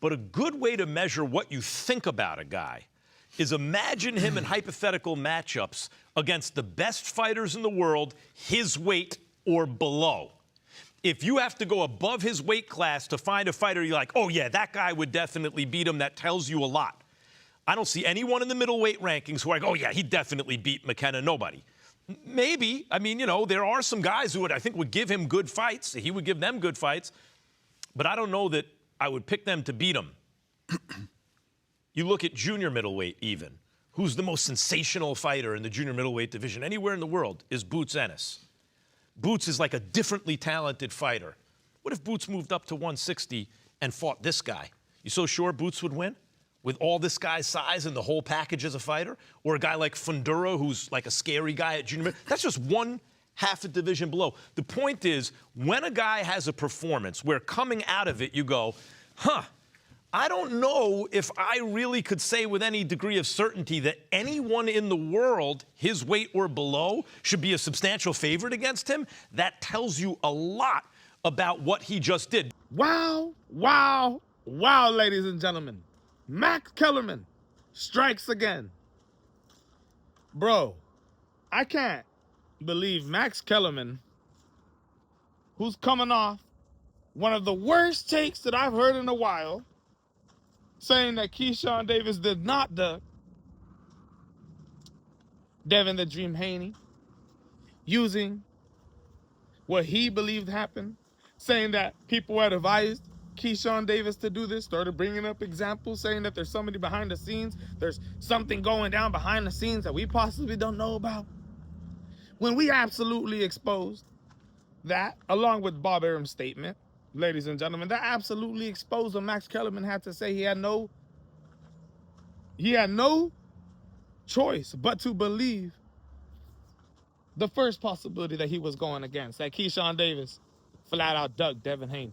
But a good way to measure what you think about a guy is imagine him in hypothetical matchups against the best fighters in the world, his weight or below. If you have to go above his weight class to find a fighter you're like, oh, yeah, that guy would definitely beat him, that tells you a lot. I don't see anyone in the middleweight rankings who are like, oh, yeah, he definitely beat Mckenna. Nobody. Maybe. I mean, you know, there are some guys who I think would give him good fights. He would give them good fights. But I don't know that I would pick them to beat him. You look at junior middleweight even. Who's the most sensational fighter in the junior middleweight division anywhere in the world is Boots Ennis. Boots is like a differently talented fighter. What if Boots moved up to 160 and fought this guy? You so sure Boots would win? With all this guy's size and the whole package as a fighter? Or a guy like Fundura, who's like a scary guy at junior. That's just one half a division below. The point is, when a guy has a performance where coming out of it you go, huh, I don't know if I really could say with any degree of certainty that anyone in the world, his weight or below, should be a substantial favorite against him. That tells you a lot about what he just did. Wow, wow, wow, ladies and gentlemen. Max Kellerman strikes again. Bro, I can't believe Max Kellerman, who's coming off one of the worst takes that I've heard in a while, saying that Keyshawn Davis did not duck Devin the Dream Haney, using what he believed happened, saying that people had advised Keyshawn Davis to do this, started bringing up examples, saying that there's somebody behind the scenes, there's something going down behind the scenes that we possibly don't know about. When we absolutely exposed that, along with Bob Arum's statement, ladies and gentlemen, that absolutely exposed what Max Kellerman had to say. He had no choice but to believe the first possibility that he was going against, that Keyshawn Davis flat out ducked Devin Haney.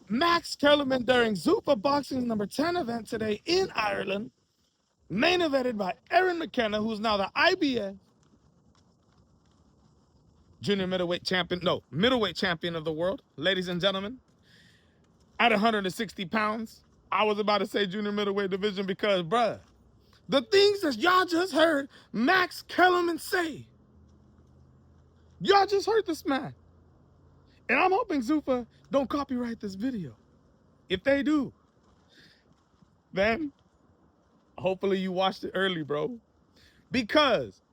Max Kellerman during Zuffa Boxing's number 10 event today in Ireland, main evented by Arron Mckenna, who's now the IBF middleweight champion of the world, ladies and gentlemen, at 160 pounds. I was about to say junior middleweight division because, bruh, the things that y'all just heard Max Kellerman say, y'all just heard this man. And I'm hoping Zuffa don't copyright this video. If they do, then hopefully you watched it early, bro. Because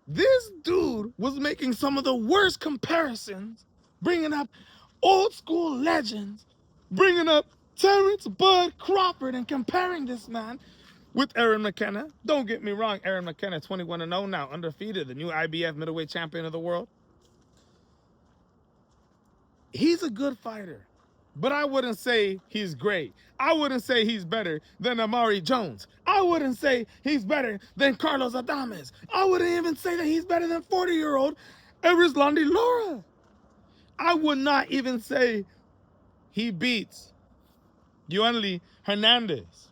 this dude was making some of the worst comparisons, bringing up old school legends, bringing up Terrence Bud Crawford and comparing this man with Arron Mckenna. Don't get me wrong, Arron Mckenna, 21-0 now, undefeated, the new IBF middleweight champion of the world. He's a good fighter, but I wouldn't say he's great. I wouldn't say he's better than Amari Jones. I wouldn't say he's better than Carlos Adames. I wouldn't even say that he's better than 40-year-old Erislandy Lara. I would not even say he beats Yoeli Hernandez.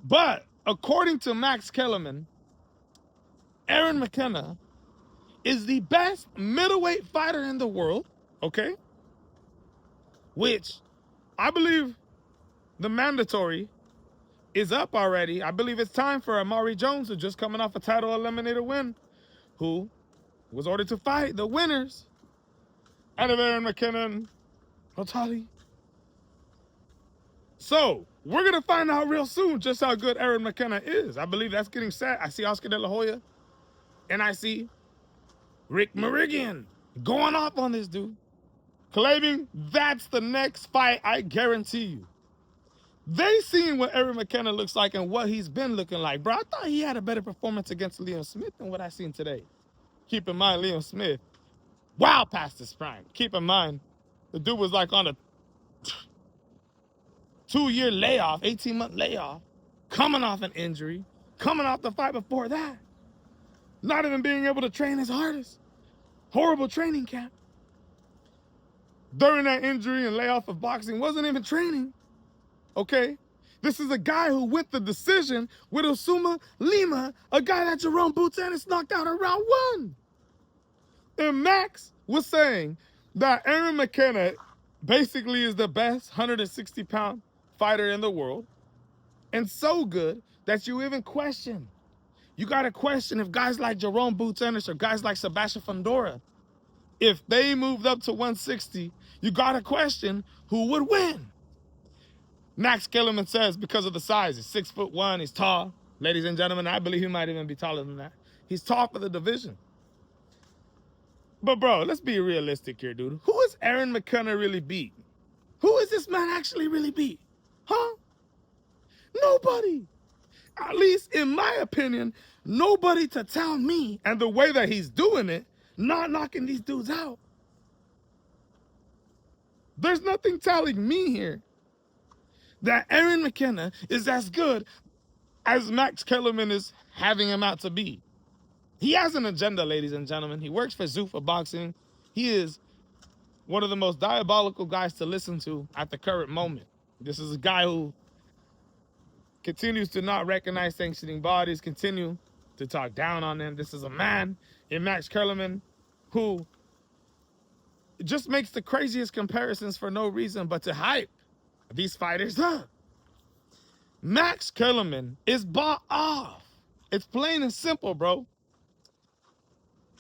But according to Max Kellerman, Arron Mckenna is the best middleweight fighter in the world. Okay, which I believe the mandatory is up already. I believe it's time for Amari Jones, who's just coming off a title eliminator win, who was ordered to fight the winners out of Arron Mckenna and Otali. So we're going to find out real soon just how good Arron Mckenna is. I believe that's getting set. I see Oscar De La Hoya, and I see Rick Meridian going off on this dude, claiming that's the next fight, I guarantee you. They seen what Arron Mckenna looks like and what he's been looking like. Bro, I thought he had a better performance against Liam Smith than what I seen today. Keep in mind, Liam Smith, wow past his prime. Keep in mind, the dude was like on a 2-year layoff, 18-month layoff, coming off an injury, coming off the fight before that, not even being able to train his hardest. Horrible training camp. During that injury and layoff of boxing, wasn't even training, okay? This is a guy who went the decision with Osuma Lima, a guy that Jerome Boots Ennis knocked out in round 1. And Max was saying that Arron Mckenna basically is the best 160-pound fighter in the world, and so good that you even question. You got to question if guys like Jerome Boots Ennis or guys like Sebastian Fundora, if they moved up to 160, you got to question who would win. Max Kellerman says because of the size. He's 6'1", he's tall. Ladies and gentlemen, I believe he might even be taller than that. He's tall for the division. But bro, let's be realistic here, dude. Who is Arron McKenna really beat? Who is this man actually really beat? Huh? Nobody. At least in my opinion, nobody to tell me, and the way that he's doing it, not knocking these dudes out. There's nothing telling me here that Arron McKenna is as good as Max Kellerman is having him out to be. He has an agenda, ladies and gentlemen. He works for ZUFFAS Boxing. He is one of the most diabolical guys to listen to at the current moment. This is a guy who continues to not recognize sanctioning bodies, continue to talk down on them. This is a man in Max Kellerman who just makes the craziest comparisons for no reason but to hype these fighters up. Max Kellerman is bought off. It's plain and simple, bro.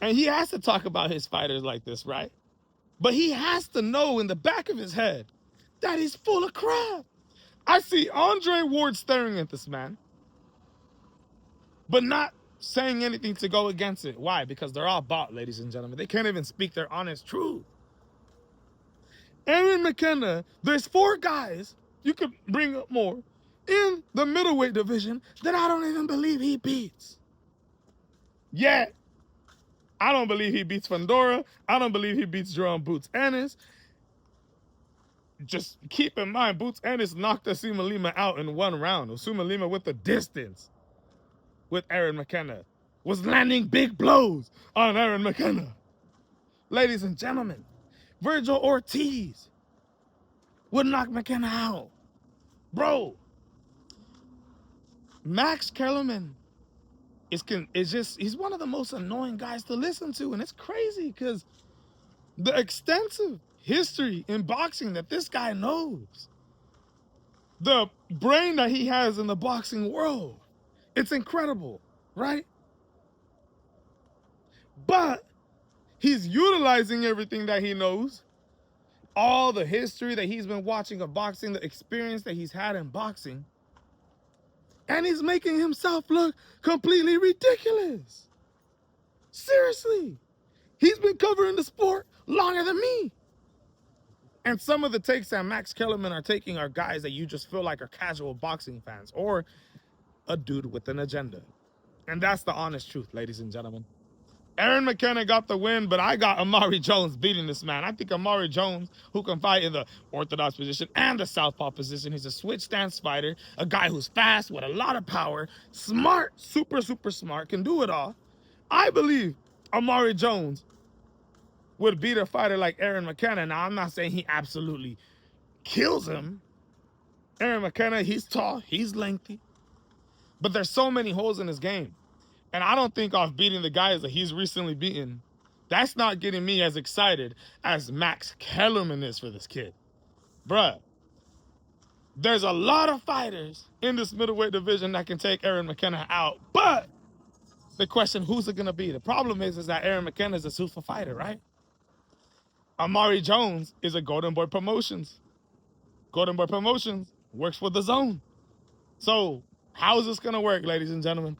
And he has to talk about his fighters like this, right? But he has to know in the back of his head that he's full of crap. I see Andre Ward staring at this man, but not saying anything to go against it. Why? Because they're all bought, ladies and gentlemen. They can't even speak their honest truth. Arron McKenna, there's 4 guys, you could bring up more, in the middleweight division that I don't even believe he beats. Yet, I don't believe he beats Fundora. I don't believe he beats Jerome Boots Ennis. Just keep in mind, Boots Ennis knocked Usuma Lima out in 1 round. Usuma Lima with the distance with Arron McKenna was landing big blows on Arron McKenna. Ladies and gentlemen, Virgil Ortiz would knock McKenna out. Bro, Max Kellerman he's one of the most annoying guys to listen to, and it's crazy because the extensive history in boxing that this guy knows, the brain that he has in the boxing world, it's incredible, right? But he's utilizing everything that he knows, all the history that he's been watching of boxing, the experience that he's had in boxing, and he's making himself look completely ridiculous. Seriously. He's been covering the sport longer than me. And some of the takes that Max Kellerman are taking are guys that you just feel like are casual boxing fans or a dude with an agenda. And that's the honest truth, ladies and gentlemen. Arron McKenna got the win, but I got Amari Jones beating this man. I think Amari Jones, who can fight in the orthodox position and the southpaw position, he's a switch stance fighter, a guy who's fast with a lot of power, smart, super, super smart, can do it all. I believe Amari Jones would beat a fighter like Arron McKenna. Now, I'm not saying he absolutely kills him. Arron McKenna, he's tall, he's lengthy, but there's so many holes in his game. And I don't think off beating the guys that he's recently beaten, that's not getting me as excited as Max Kellerman is for this kid. Bruh, there's a lot of fighters in this middleweight division that can take Arron McKenna out, but the question, who's it gonna be? The problem is that Arron McKenna is a super fighter, right? Amari Jones is a Golden Boy Promotions. Golden Boy Promotions works for the Zone. So how is this gonna work, ladies and gentlemen?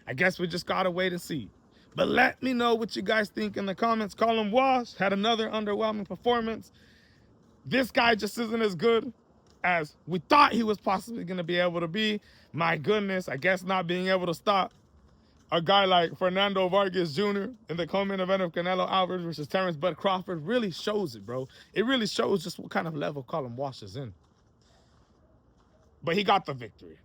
I guess we just gotta wait and see. But let me know what you guys think in the comments. Colin Walsh had another underwhelming performance. This guy just isn't as good as we thought he was possibly gonna be able to be. My goodness, I guess not being able to stop a guy like Fernando Vargas Jr. in the co-main event of Canelo Alvarez versus Terrence Bud Crawford really shows it, bro. It really shows just what kind of level Colin Walsh is in. But he got the victory.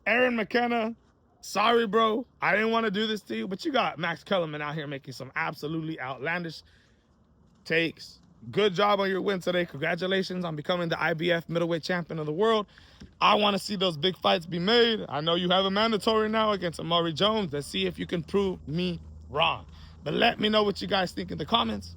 Arron McKenna, sorry, bro. I didn't want to do this to you, but you got Max Kellerman out here making some absolutely outlandish takes. Good job on your win today. Congratulations on becoming the IBF middleweight champion of the world. I want to see those big fights be made. I know you have a mandatory now against Amari Jones. Let's see if you can prove me wrong. But let me know what you guys think in the comments.